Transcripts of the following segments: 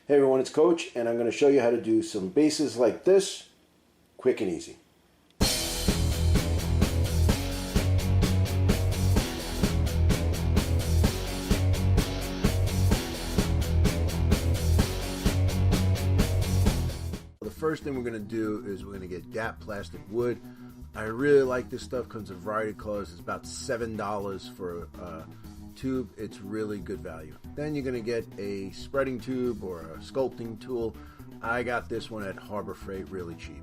Hey everyone, it's Coach, and I'm going to show you how to do some bases like this, quick and easy. The first thing we're going to do is we're going to get DAP plastic wood. I really like this stuff, comes in a variety of colors. It's about $7 for a tube. It's really good value. Then you're going to get a spreading tube or a sculpting tool. I got this one at Harbor Freight, really cheap.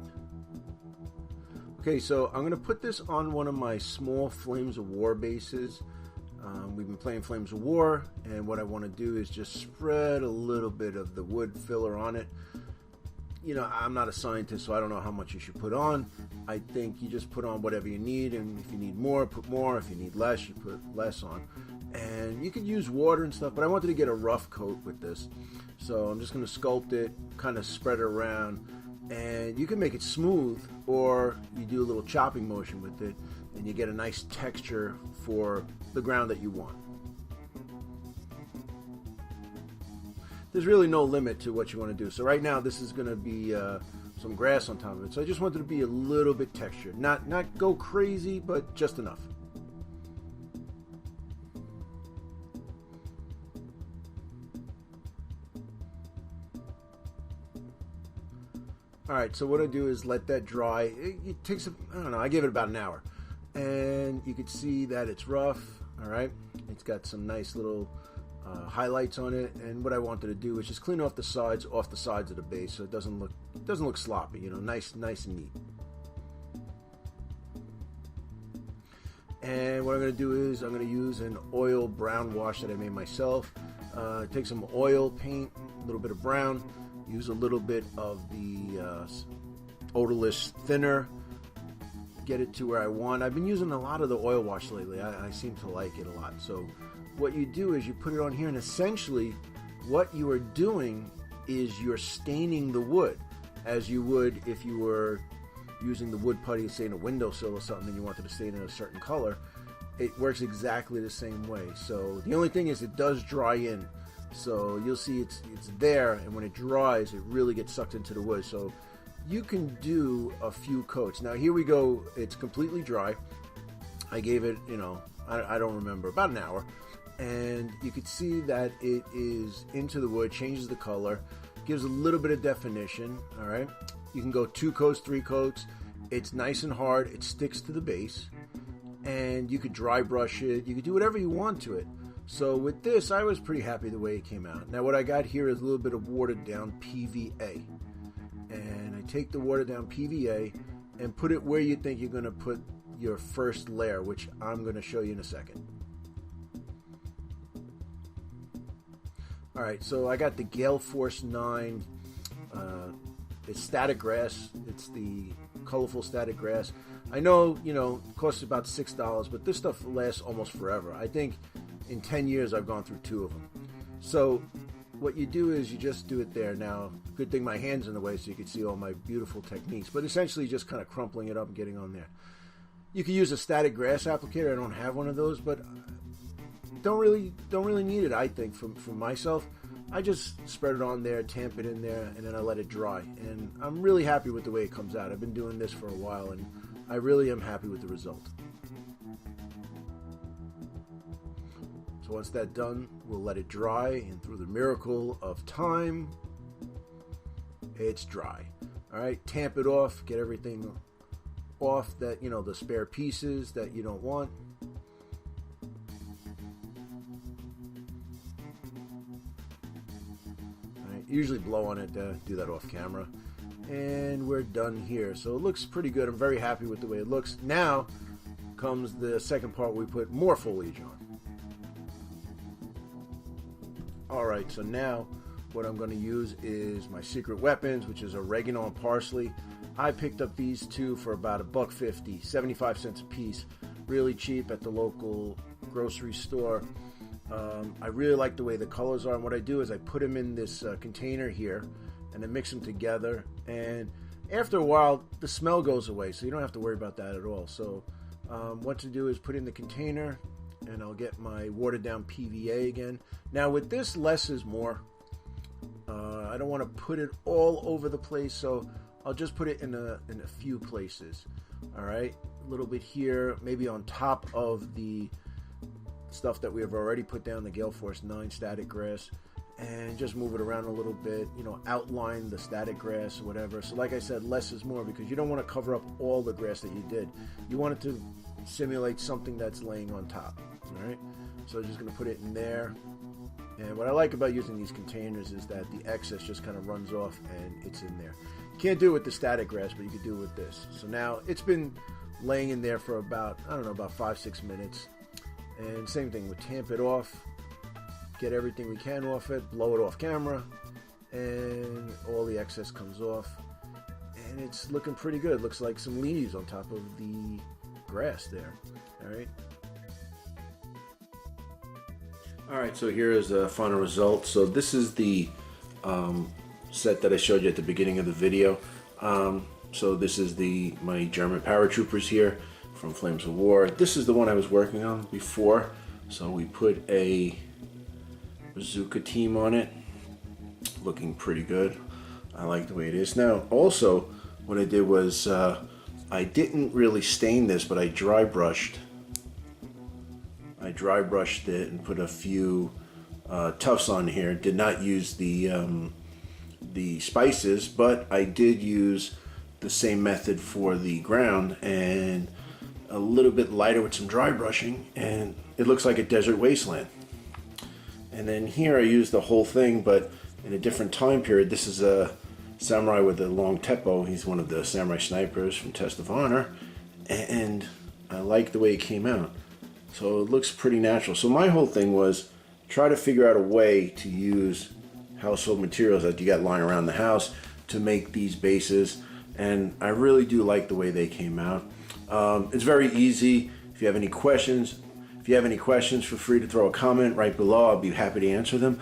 Okay, so I'm going to put this on one of my small Flames of War bases. We've been playing Flames of War, and what I want to do is just spread a little bit of the wood filler on it. You know, I'm not a scientist, so I don't know how much you should put on. I think you just put on whatever you need, and if you need more, put more. If you need less, you put less on. And you could use water and stuff, but I wanted to get a rough coat with this. So I'm just going to sculpt it, kind of spread it around, and you can make it smooth, or you do a little chopping motion with it, and you get a nice texture for the ground that you want. There's really no limit to what you want to do. So right now this is going to be some grass on top of it. So I just wanted to be a little bit textured. Not go crazy, but just enough. Alright, so what I do is let that dry. It takes, I don't know, I gave it about an hour. And you can see that it's rough, alright? It's got some nice little highlights on it, and what I wanted to do is just clean off the sides of the base, so it doesn't look sloppy. You know, nice and neat. And what I'm going to do is I'm going to use an oil brown wash that I made myself. Take some oil paint, a little bit of brown, use a little bit of the odorless thinner, get it to where I want. I've been using a lot of the oil wash lately. I seem to like it a lot. So what you do is you put it on here, and essentially what you are doing is you're staining the wood as you would if you were using the wood putty, say in a windowsill or something, and you wanted to stain it a certain color. It works exactly the same way. So the only thing is it does dry in. So you'll see it's there, and when it dries, it really gets sucked into the wood. So you can do a few coats. Now here we go. It's completely dry. I gave it, you know, I don't remember, about an hour. And you can see that it is into the wood, changes the color, gives a little bit of definition. All right, you can go 2 coats, 3 coats. It's nice and hard. It sticks to the base, and you could dry brush it. You could do whatever you want to it. So with this, I was pretty happy the way it came out. Now what I got here is a little bit of watered down PVA, and I take the watered down PVA and put it where you think you're going to put your first layer, which I'm going to show you in a second. Alright, so I got the Gale Force 9, it's static grass, it's the colorful static grass. I know, you know, it costs about $6, but this stuff lasts almost forever. I think in 10 years I've gone through 2 of them. So what you do is you just do it there. Now, good thing my hand's in the way so you can see all my beautiful techniques, but essentially just kind of crumpling it up and getting on there. You can use a static grass applicator. I don't have one of those, but don't really need it, I think, for myself. I just spread it on there, tamp it in there, and then I let it dry. And I'm really happy with the way it comes out. I've been doing this for a while, and I really am happy with the result. So once that's done, we'll let it dry, and through the miracle of time, it's dry. All right, tamp it off, get everything off that, you know, the spare pieces that you don't want. Usually blow on it, do that off camera, and we're done here. So it looks pretty good. I'm very happy with the way it looks. Now comes the second part where we put more foliage on. Alright, so now what I'm going to use is my secret weapons, which is Oregano and Parsley. I picked up these 2 for about $1.50, 75 cents a piece, really cheap at the local grocery store. I really like the way the colors are, and what I do is I put them in this container here, and then mix them together, and after a while the smell goes away, so you don't have to worry about that at all. So what to do is put in the container, and I'll get my watered down PVA again. Now with this, less is more. I don't want to put it all over the place, so I'll just put it in a few places. All right, a little bit here, maybe on top of the stuff that we have already put down, the Gale Force 9 static grass, and just move it around a little bit, you know, outline the static grass or whatever. So like I said, less is more, because you don't want to cover up all the grass that you did. You want it to simulate something that's laying on top. All right, so I'm just going to put it in there. And what I like about using these containers is that the excess just kind of runs off and it's in there. You can't do it with the static grass, but you can do it with this. So now it's been laying in there for about, I don't know, about 5-6 minutes. And same thing, we tamp it off, get everything we can off it, blow it off camera, and all the excess comes off. And it's looking pretty good. Looks like some leaves on top of the grass there. All right. All right, so here is the final result. So this is the set that I showed you at the beginning of the video. So this is my German paratroopers here from Flames of War. This is the one I was working on before. So we put a bazooka team on it. Looking pretty good. I like the way it is. Now, also, what I did was I didn't really stain this, but I dry brushed it and put a few tufts on here. Did not use the spices, but I did use the same method for the ground, and a little bit lighter with some dry brushing, and it looks like a desert wasteland. And then here I used the whole thing, but in a different time period. This is a samurai with a long teppo. He's one of the samurai snipers from Test of Honor, and I like the way it came out. So it looks pretty natural. So my whole thing was try to figure out a way to use household materials that you got lying around the house to make these bases, and I really do like the way they came out. It's very easy. If you have any questions, feel free to throw a comment right below. I'll be happy to answer them.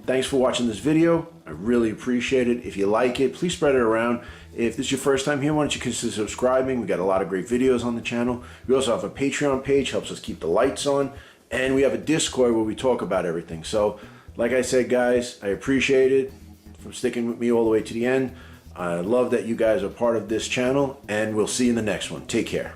Thanks for watching this video. I really appreciate it. If you like it, please spread it around. If this is your first time here, why don't you consider subscribing? We got a lot of great videos on the channel. We also have a Patreon page, helps us keep the lights on. And we have a Discord where we talk about everything. So, like I said, guys, I appreciate it for sticking with me all the way to the end. I love that you guys are part of this channel, and we'll see you in the next one. Take care.